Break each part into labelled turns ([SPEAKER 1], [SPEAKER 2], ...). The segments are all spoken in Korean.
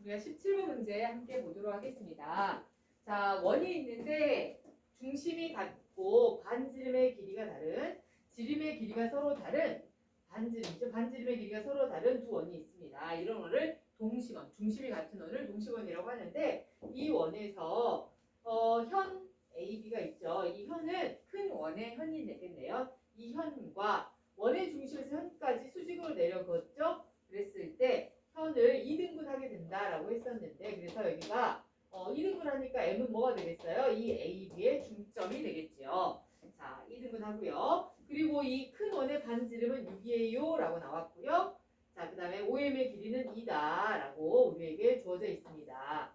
[SPEAKER 1] 우리가 17번 문제 함께 보도록 하겠습니다. 자, 원이 있는데 중심이 같고 반지름의 길이가 다른, 지름의 길이가 서로 다른 반지름이죠. 반지름의 길이가 서로 다른 두 원이 있습니다. 이런 원을 동시원, 중심이 같은 원을 동시원이라고 하는데 이 원에서 현 AB가 있죠. 이 현은 큰 원의 현이 되겠네요. 이 현과 원의 중심에서 현까지 수직으로 내려 그었죠. 그랬을 때 현을 2등분 하게 된다라고 했었는데, 그래서 여기가 2등분 하니까 M은 뭐가 되겠어요? 이 AB의 중점이 되겠죠. 자, 2등분 하고요. 그리고 이 큰 원의 반지름은 6이에요 라고 나왔고요. 자, 그 다음에 OM의 길이는 2다 라고 우리에게 주어져 있습니다.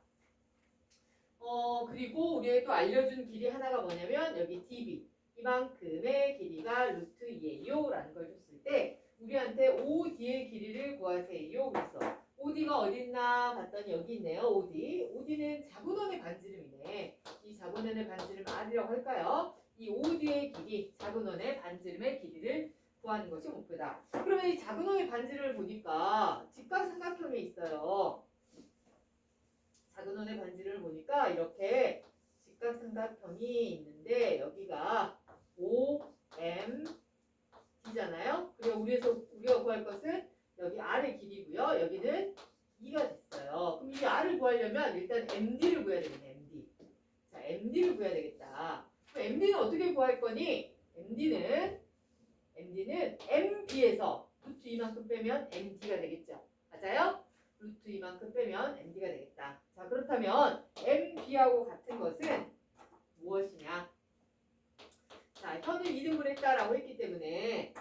[SPEAKER 1] 그리고 우리에게 또 알려준 길이 하나가 뭐냐면 여기 DB 이만큼의 길이가 루트 2예요 라는 걸 줬을 때 우리한테 OD의 길이를 구하세요. 그래서 OD가 어딨나 봤더니 여기 있네요. OD는 작은 원의 반지름이네. 이 작은 원의 반지름 R이라고 할까요? 이 OD의 길이, 작은 원의 반지름의 길이를 구하는 것이 목표다. 그러면 이 작은 원의 반지름을 보니까 직각삼각형에 있어요. 작은 원의 반지름을 보니까 이렇게 직각삼각형이 있는데 여기가 OMD잖아요. 그리고 우리가 구할 것은 여기 R의 길이고요. 여기는 2가 됐어요. 그럼 이 R을 구하려면 일단 MD를 구해야 되겠네. MD. 자, MD를 구해야 되겠다. 그럼 MD는 어떻게 구할 거니? MD는 MB에서 루트 2만큼 빼면 MD가 되겠죠. 맞아요? 루트 2만큼 빼면 MD가 되겠다. 자, 그렇다면 MB하고 같은 것은 무엇이냐? 자, 현을 2등분 했다라고 했기 때문에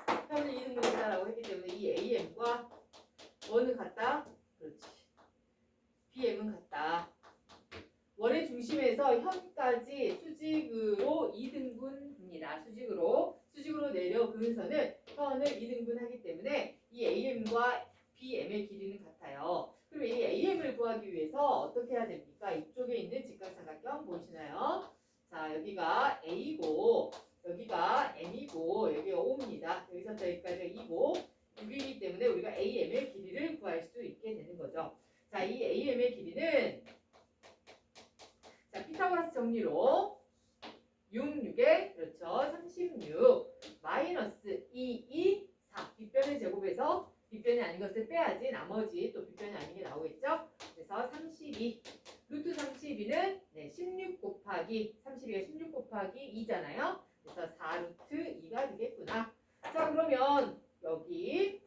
[SPEAKER 1] 이 AM과 원은 같다? 그렇지. BM은 같다. 원의 중심에서 현까지 수직으로 2등분합니다. 수직으로 내려 그은 선은 현을 2등분하기 때문에 이 AM과 BM의 길이는 같아요. 그럼 이 AM을 구하기 위해서 어떻게 해야 됩니까? 이쪽에 있는 직각삼각형 보이시나요? 자, 여기가 A고 여기가 M이고 여기가 O입니다. 여기서부터 여기까지가 2고 6이기 때문에 우리가 AM의 길이를 구할 수 있게 되는 거죠. 자, 이 AM의 길이는 자, 피타고라스 정리로 6에 그렇죠. 36 마이너스 2, 4 빗변의 제곱에서 빗변이 아닌 것을 빼야지 나머지 또 빗변이 아닌 게 나오겠죠. 그래서 32 루트 32는 16 곱하기 32가 16 곱하기 2잖아요. 그래서 4 루트 2가 되겠구나. 자, 그러면 여기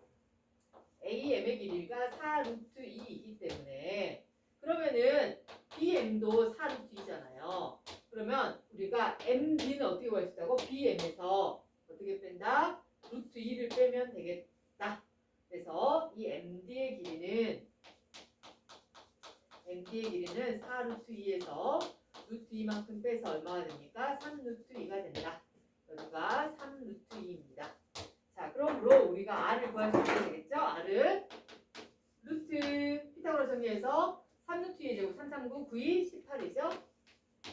[SPEAKER 1] AM의 길이가 4 루트 2이기 때문에 그러면은 BM도 4 루트 2잖아요. 그러면 우리가 MD는 어떻게 구할 수 있다고? BM에서 어떻게 뺀다? 루트 2를 빼면 되겠다. 그래서 이 MD의 길이는 4 루트 2에서 루트 2만큼 빼서 얼마가 됩니까? 3 루트 2가 된다. 여기가 3 루트 2입니다. 자, 그러므로 우리가 R을 구할 수 있게 되겠죠? R은 루트 피타고라 정리해서 3 루트 2의 제곱 3, 3, 9, 9, 2, 18이죠?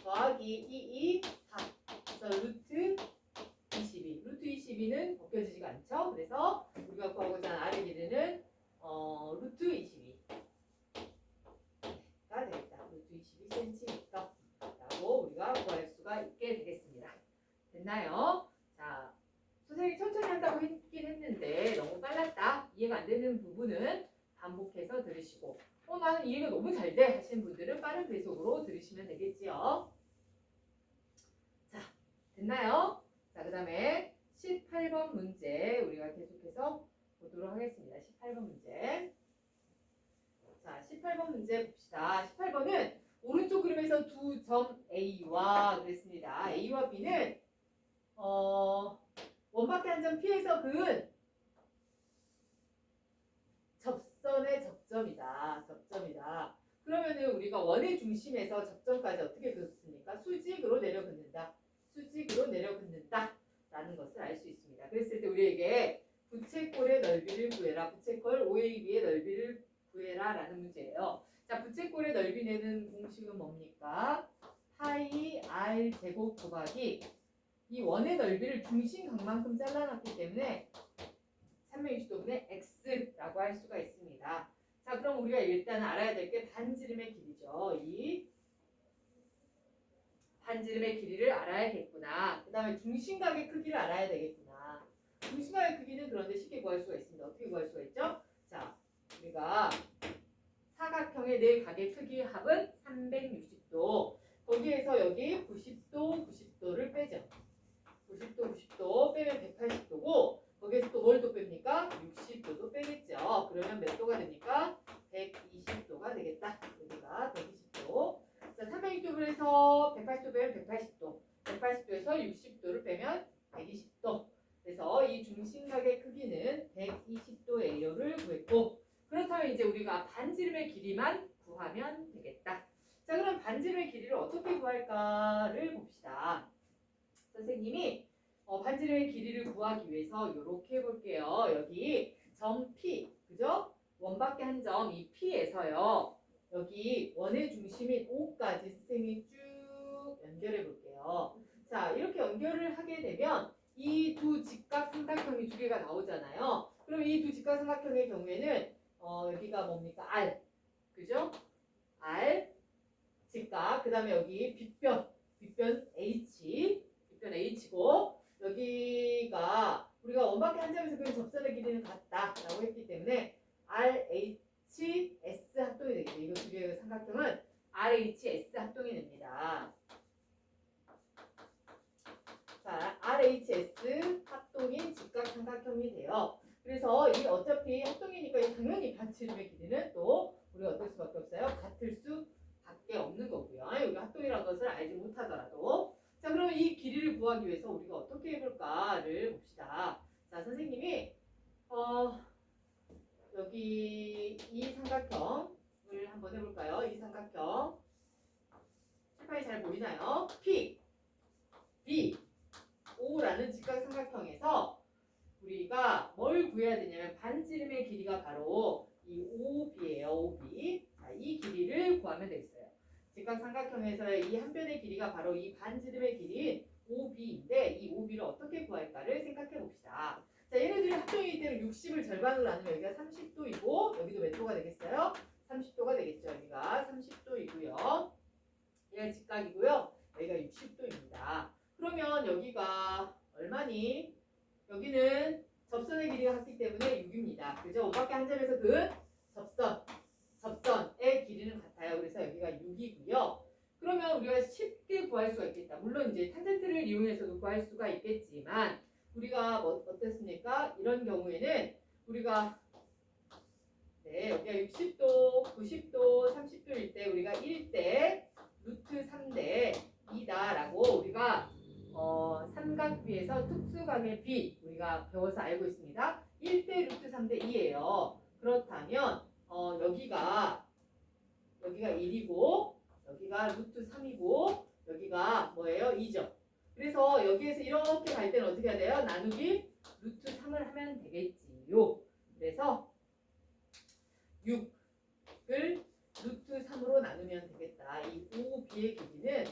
[SPEAKER 1] 더하기 2, 2, 4. 그래서 루트 22. 루트 22는 벗겨지지가 않죠? 그래서 우리가 구하고자 하는 R의 길이는 루트 22가 되겠다. 루트 22cm 라고 우리가 구할 수가 있게 되겠습니다. 됐나요? 자, 선생님이 천천히 한다고 했긴 했는데 너무 빨랐다. 이해가 안 되는 부분은 반복해서 들으시고 나는 이해가 너무 잘 돼 하시는 분들은 빠른 배속으로 들으시면 되겠지요. 자, 됐나요? 자, 그 다음에 18번 문제 우리가 계속해서 보도록 하겠습니다. 18번 문제. 자, 18번 문제 봅시다. 18번은 오른쪽 그림에서 두 점 A와 그랬습니다. A와 B는 원밖에 한 점 P에서 그은 접선의 접점이다. 그러면은 우리가 원의 중심에서 접점까지 어떻게 그었습니까? 수직으로 내려 긋는다. 라는 것을 알 수 있습니다. 그랬을 때 우리에게 부채꼴의 넓이를 구해라. 부채꼴 OAB의 넓이를 구해라 라는 문제예요. 자, 부채꼴의 넓이 내는 공식은 뭡니까? 파이 R 제곱 곱하기 이 원의 넓이를 중심각만큼 잘라놨기 때문에 360도분의 x라고 할 수가 있습니다. 자, 그럼 우리가 일단 알아야 될 게 반지름의 길이죠. 이 반지름의 길이를 알아야겠구나. 그 다음에 중심각의 크기를 알아야 되겠구나. 중심각의 크기는 그런데 쉽게 구할 수가 있습니다. 어떻게 구할 수가 있죠? 자, 우리가 사각형의 네 각의 크기 합은 360도. 거기에서 여기 90도, 90도를 빼죠. 90도, 90도 빼면 180도고 거기에서 또 뭘 또 뺍니까? 60도도 빼겠죠. 그러면 몇 도가 됩니까? 120도가 되겠다. 여기가 120도. 자, 360도에서 180도 빼면 180도. 180도에서 60도를 빼면 120도. 그래서 이 중심각의 크기는 120도예요를 구했고 그렇다면 이제 우리가 반지름의 길이만 구하면 되겠다. 자, 그럼 반지름의 길이를 어떻게 구할까를 봅시다. 선생님이 반지름의 길이를 구하기 위해서 이렇게 해볼게요. 여기 점 P, 그죠? 원밖에 한 점 이 P에서요. 여기 원의 중심인 O까지 선생님이 쭉 연결해 볼게요. 자, 이렇게 연결을 하게 되면 이 두 직각삼각형이 두 개가 나오잖아요. 그럼 이 두 직각삼각형의 경우에는 여기가 뭡니까? R, 그죠? R 직각, 그 다음에 여기 빗변 H, 빗변 H고 여기가 우리가 원밖에 한 점에서 그린 접선의 길이는 같다라고 했기 때문에 RHS 합동이 되겠죠. 이거 두 개의 삼각형은 RHS 합동이 됩니다. 자, RHS 합동인 직각삼각형이 돼요. 그래서 이 어차피 합동이니까 당연히 반지름의 길이는 또 우리가 어떨 수밖에 없어요. 같을 수밖에 없는 거고요. 여기 합동이라는 것을 알지 못하더라도. 자, 그럼 이 길이를 구하기 위해서 우리가 어떻게 해볼까를 봅시다. 자, 선생님이 여기 이 삼각형을 한번 해볼까요? 이 삼각형 칠판이 잘 보이나요? P, B, O라는 직각삼각형에서 우리가 뭘 구해야 되냐면 반지름의 길이가 바로 이 OB예요. OB. 자, 이 길이를 구하면 되겠어요. 직각삼각형에서의 이 한 변의 길이가 바로 이 반지름의 길이인 OB인데 이 OB를 어떻게 구할까를 생각해 봅시다. 자, 얘네들이 합동이기 때문에 60을 절반으로 나누면 여기가 30도이고 여기도 몇 도가 되겠어요? 30도가 되겠죠. 여기가 30도이고요. 얘가 직각이고요. 여기가 60도입니다. 그러면 여기가 얼마니? 여기는 접선의 길이가 같기 때문에 6입니다. 그죠? 5밖에 한 점에서 그 접선의 길이는 같아요. 그래서 여기가 6이고요. 그러면 우리가 쉽게 구할 수가 있겠다. 물론 이제 탄젠트를 이용해서도 구할 수가 있겠지만 우리가 어떻습니까? 이런 경우에는 우리가 여기가 60도, 90도, 30도일 때 우리가 1대 루트 3대 2다라고 우리가 삼각비에서 특수각의 비 우리가 배워서 알고 있습니다. 1대 루트 3대 2예요. 그렇다면 여기가 1이고 여기가 루트 3이고 여기가 뭐예요? 2죠. 그래서 여기에서 이렇게 갈 때는 어떻게 해야 돼요? 나누기 루트 3을 하면 되겠지요. 그래서 6을 루트 3으로 나누면 되겠다. 이 OB의 길이는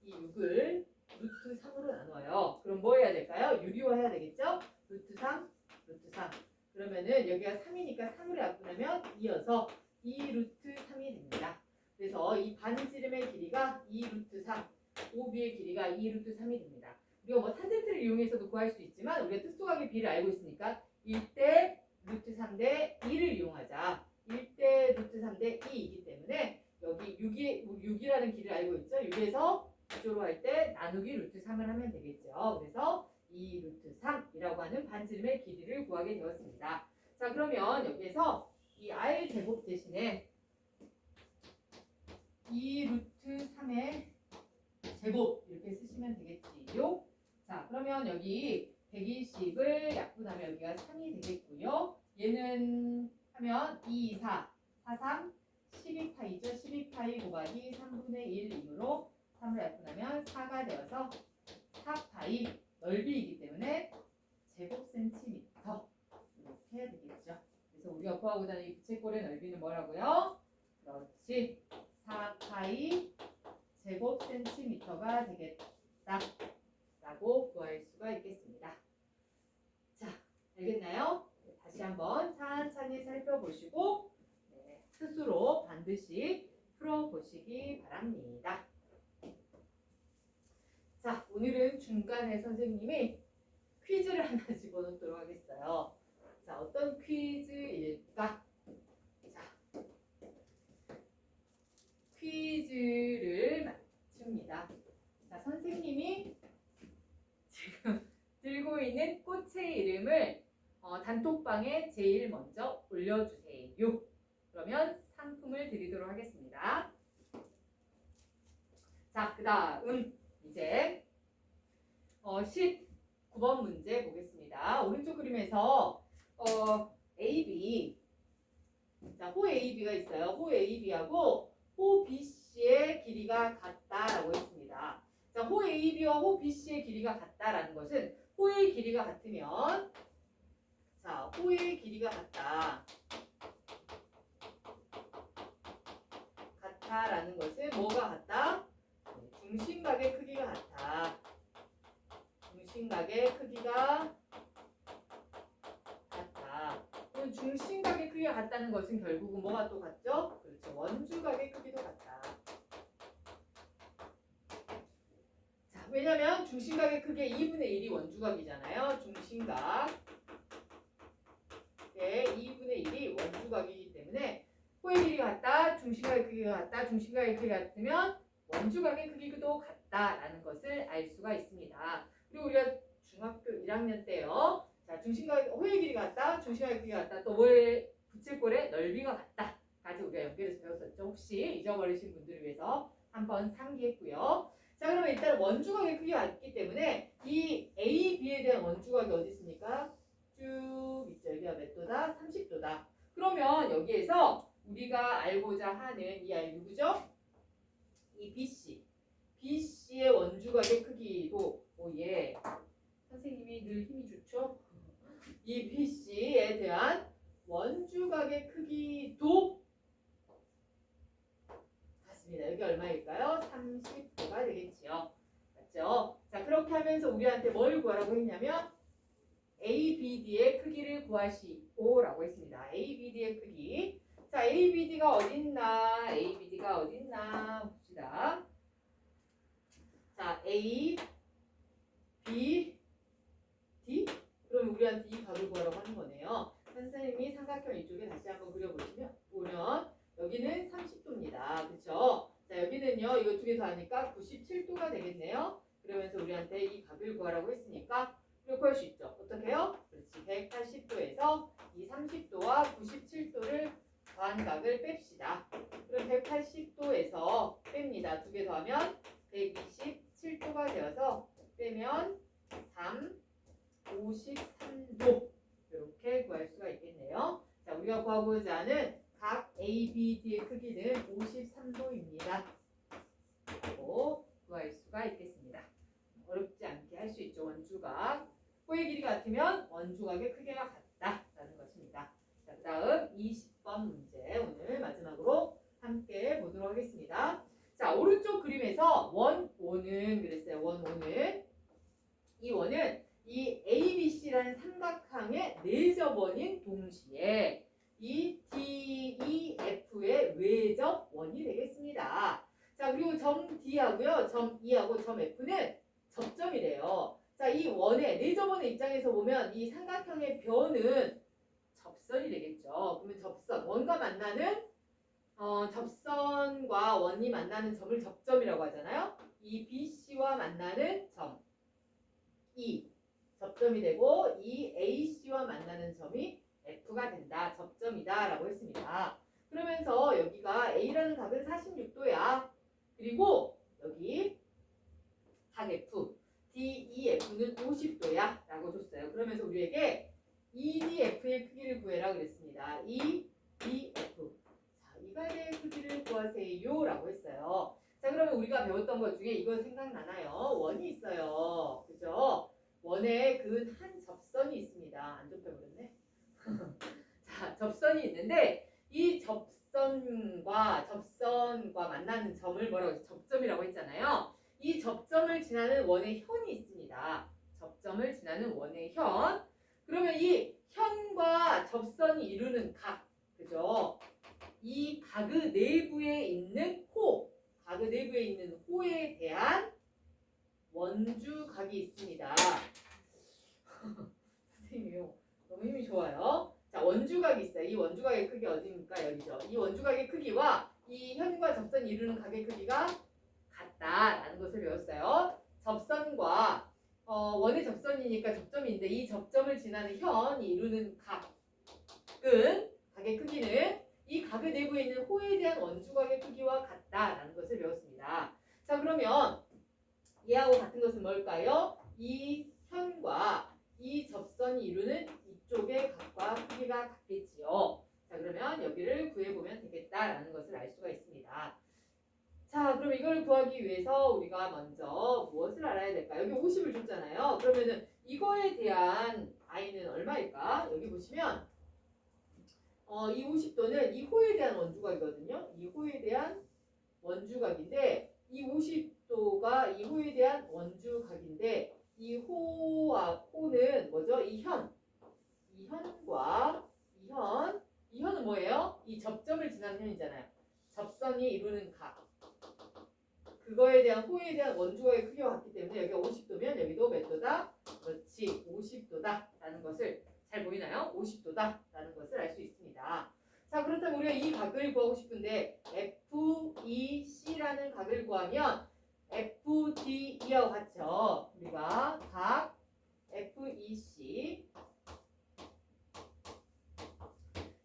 [SPEAKER 1] 이 6을 루트 3으로 나눠요. 그럼 뭐 해야 될까요? 유리화해야 되겠죠? 루트 3, 루트 3. 그러면은 여기가 3이니까 3으로 약분하면 2여서 2 루트 3이 됩니다. 그래서 이 반지름의 길이가 2 루트 3, OB의 길이가 2 루트 3이 됩니다. 우리가 뭐 탄젠트를 이용해서도 구할 수 있지만 우리가 특수각의 비를 알고 있으니까 1대 루트 3대 2를 이용하자. 1대 루트 3대 2이기 때문에 여기 6이라는 길을 알고 있죠? 6에서 구조로 할 때 나누기 루트 3을 하면 되겠죠. 그래서 2 루트 3이라고 하는 반지름의 길이를 구하게 되었습니다. 자, 그러면 여기에서 이 R 제곱 대신에 2 루트 3의 제곱 이렇게 쓰시면 되겠지요. 자, 그러면 여기 120을 약분하면 여기가 3이 되겠고요. 얘는 하면 2, 4, 4, 3, 12파이죠. 12파이 곱하기 3분의 1이므로 3을 약분하면 4가 되어서 4파이 넓이이기 때문에 제곱센티미터 이렇게 해야 되겠죠. 그래서 우리가 구하고자 하는 이 부채꼴의 넓이는 뭐라고요? 그렇지. 4파이 제곱센티미터가 되겠다 라고 구할 수가 있겠습니다. 자, 알겠나요? 다시 한번 천천히 살펴보시고 반드시 풀어보시기 바랍니다. 자, 오늘은 중간에 선생님이 퀴즈를 하나 집어넣도록 하겠어요. 자, 어떤 퀴즈일까? 자, 퀴즈를 맞춥니다. 자, 선생님이 지금 들고 있는 꽃의 이름을 단톡방에 제일 먼저 올려주세요. 그러면 상품을 드리도록 하겠습니다. 자, 그 다음 이제 19번 문제 보겠습니다. 오른쪽 그림에서 AB, 자, 호 AB가 있어요. 호 AB하고 호 BC의 길이가 같다라고 했습니다. 자, 호 AB와 호 BC의 길이가 같다라는 것은 호의 길이가 같으면, 자, 호의 길이가 같다라는 것은 뭐가 같다? 중심각의 크기가 같다. 중심각의 크기가 같다. 그럼 중심각의 크기가 같다는 것은 결국은 뭐가 또 같죠? 그렇죠. 원주각의 크기도 같다. 자, 왜냐면 중심각의 크기의 2분의 1이 원주각이잖아요. 중심각의 2분의 1이 원주각이기 때문에 호의 길이가 같다, 중심각의 크기가 같다, 중심각의 크기가 같으면 원주각의 크기도 같다라는 것을 알 수가 있습니다. 그리고 우리가 중학교 1학년 때요. 자, 호의 길이가 같다, 중심각의 크기가 같다, 또 뭐의 부채꼴의 넓이가 같다까지 우리가 연결해서 배웠었죠. 혹시 잊어버리신 분들을 위해서 한번 상기했고요. 자, 그러면 일단 원주각의 크기가 같기 때문에 이 A, B에 대한 원주각이 어디 있습니까? 쭉 있죠. 여기가 몇 도다? 30도다. 그러면 여기에서 우리가 알고자 하는 이 아이 누구죠? 이 BC. BC의 원주각의 크기도, 예. 선생님이 늘 힘이 좋죠? 이 BC에 대한 원주각의 크기도 같습니다. 여기 얼마일까요? 30도가 되겠지요. 맞죠? 자, 그렇게 하면서 우리한테 뭘 구하라고 했냐면 ABD의 크기를 구하시오라고 했습니다. ABD의 크기. 자, ABD가 어딨나? ABD가 어딨나? 봅시다. 자, A, B, D? 그럼 우리한테 이 값을 구하라고 하는 거네요. 선생님이 삼각형 이쪽에 다시 한번 보면 여기는 30도입니다. 그쵸? 자, 여기는요. 이거 두 개 더 하니까 97도가 되겠네요. 그러면서 우리한테 이 값을 구하라고 했으니까 이거 구할 수 있죠. 어떻게 해요? 그렇지. 180도에서 이 30도와 97도를 더한 값을 뺍시다. 그럼 180도에서 뺍니다. 두 개 더하면 127도가 되어서 빼면 53도 이렇게 구할 수가 있겠네요. 자, 우리가 구하고자 하는 각 ABD의 크기는 53도입니다. 또 구할 수가 있겠습니다. 어렵지 않게 할 수 있죠. 원주각. 호의 길이가 같으면 원주각의 크기가 같다라는 것입니다. 자, 그 다음 20번 문제 오늘 마지막으로 함께 보도록 하겠습니다. 자, 오른쪽 그림에서 원 5는 그랬어요. 원 5는 이 원은 이 ABC라는 삼각형의 내접원인 동시에 이 DEF의 외접원이 되겠습니다. 자, 그리고 점 D하고요, 점 E하고 점 F는 접점이래요. 자, 이 원의 내접원의 입장에서 보면 이 삼각형의 변은 접선이 되겠죠. 그러면 접선, 원과 만나는 접선과 원이 만나는 점을 접점이라고 하잖아요. 이 BC와 만나는 점 E 접점이 되고 이 AC와 만나는 점이 F가 된다. 접점이다 라고 했습니다. 그러면서 여기가 A라는 각은 46도야. 그리고 여기 각 F, DEF는 50도야 라고 줬어요. 그러면서 우리에게 EDF의 크기를 구해라 그랬습니다. EDF. 자, 이 각의 크기를 구하세요 라고 했어요. 자, 그러면 우리가 배웠던 것 중에 이거 생각나나요? 원이 있어요. 그죠? 원에 그은 한 접선이 있습니다. 안 좁혀버렸네. 자, 접선이 있는데 이 접선과 만나는 점을 뭐라고 했죠? 접점이라고 했잖아요. 이 접점을 지나는 원의 현이 있습니다. 접점을 지나는 원의 현. 그러면 이 현과 접선이 이루는 각, 그죠? 이 가그 내부에 있는 가그 내부에 있는 호에 대한 원주각이 있습니다. 선생님이요. 너무 힘이 좋아요. 자, 원주각이 있어요. 이 원주각의 크기 어디입니까? 여기죠. 이 원주각의 크기와 이 현과 접선이 이루는 각의 크기가 같다라는 것을 배웠어요. 접선과 원의 접선이니까 접점인데 이 접점을 지나는 현이 이루는 각의 크기는 이 각의 내부에 있는 호에 대한 원주각의 크기와 같다라는 것을 배웠습니다. 자, 그러면 얘하고 같은 것은 뭘까요? 이 현과 이 접선이 이루는 이쪽의 각과 크기가 같겠지요. 자, 그러면 여기를 구해보면 되겠다라는 것을 알 수가 있습니다. 자, 그럼 이걸 구하기 위해서 우리가 먼저 무엇을 알아야 될까? 여기 50을 줬잖아요. 그러면은 이거에 대한 i는 얼마일까? 여기 보시면 이 50도는 이 호에 대한 원주각이거든요. 이 호에 대한 원주각인데 이 50도가 이 호에 대한 원주각인데 이 호는 뭐죠? 이 현과 이 현은 뭐예요? 이 접점을 지나는 현이잖아요. 접선이 이루는 각. 그거에 대한 호에 대한 원주각의 크기와 같기 때문에 여기가 50도면 여기도 몇 도다? 그렇지, 50도다 라는 것을 잘 보이나요? 50도다 라는 것을 알 수 있습니다. 자, 그렇다면 우리가 이 각을 구하고 싶은데 FEC라는 각을 구하면 FDE하고 같죠. 우리가 각 FEC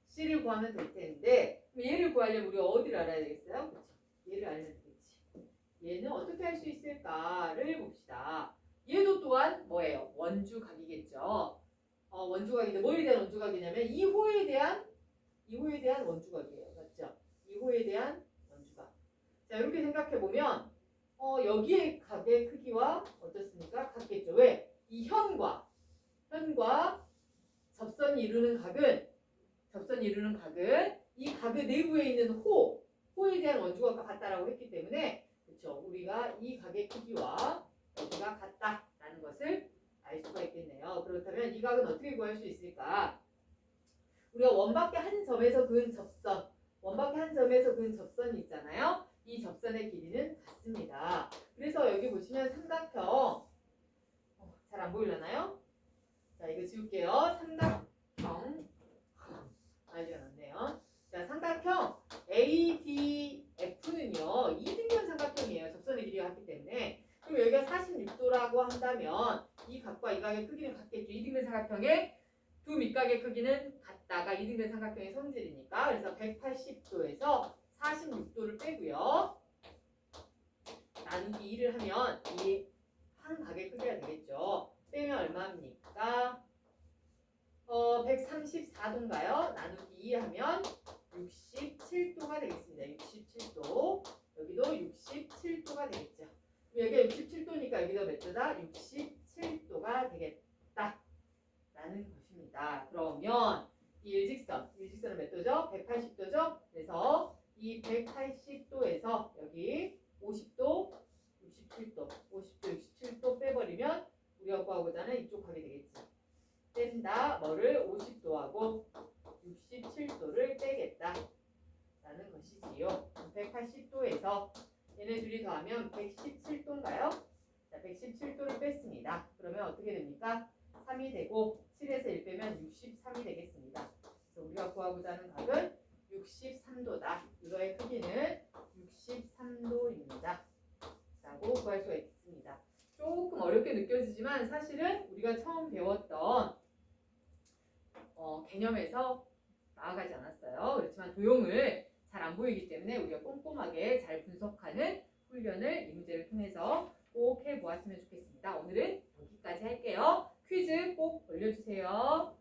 [SPEAKER 1] C를 구하면 될 텐데 얘를 구하려면 우리가 어디를 알아야 되겠어요? 그렇죠. 얘를 알면 되겠지. 얘는 어떻게 할 수 있을까를 봅시다. 얘도 또한 뭐예요? 원주각이겠죠. 원주각인데 뭐에 대한 원주각이냐면 이 호에 대한 원주각이에요. 맞죠? 이 호에 대한 원주각. 자, 이렇게 생각해 보면 여기에 각의 크기와 어떻습니까? 같겠죠. 왜? 이 현과 접선이 이루는 각은 이 각의 내부에 있는 호에 대한 원주각과 같다라고 했기 때문에 그렇죠. 우리가 이 각의 크기와 여기가 같다라는 것을 알 수가 있겠네요. 그렇다면 이 각은 어떻게 구할 수 있을까? 우리가 원밖에 한 점에서 그은 접선이 있잖아요. 이 접선의 길이는 같습니다. 그래서 여기 보시면 삼각형 잘 안 보이려나요? 자, 이거 지울게요. 삼각형 아이디가 났네요. 자, 삼각형 ADF는요 2등변 삼각형이에요. 접선의 길이가 같기 때문에. 그럼 여기가 46도라고 한다면 이 각과 이 각의 크기는 같겠죠. 2등변 삼각형의 두 밑각의 크기는 같다가 2등변 삼각형의 성질이니까. 그래서 180도에서 46도를 빼고요. 나누기 2를 하면 이 한 각의 크기가 되겠죠. 빼면 얼마입니까? 134도인가요? 나누기 2 하면 67도가 되겠습니다. 67도. 여기도 67도가 되겠죠. 여기가 67도니까 여기도 몇 도다? 67도가 되겠다. 라는 것입니다. 그러면 이 일직선은 몇 도죠? 180도죠? 그래서 이 180도에서 여기 50도, 67도, 50도, 67도 빼버리면 우리가 구하고자 하는 이쪽 각이 되겠지. 뺀다. 뭐를 50도하고 67도를 빼겠다. 라는 것이지요. 180도에서 얘네 둘이 더하면 117도인가요? 자, 117도를 뺐습니다. 그러면 어떻게 됩니까? 3이 되고 7에서 1 빼면 63이 되겠습니다. 그래서 우리가 구하고자 하는 각은 63도다. 이거의 크기는 63도입니다. 라고 구할 수가 있습니다. 조금 어렵게 느껴지지만 사실은 우리가 처음 배웠던 개념에서 나아가지 않았어요. 그렇지만 도형을 잘 안 보이기 때문에 우리가 꼼꼼하게 잘 분석하는 훈련을 이 문제를 통해서 꼭 해보았으면 좋겠습니다. 오늘은 여기까지 할게요. 퀴즈 꼭 올려주세요.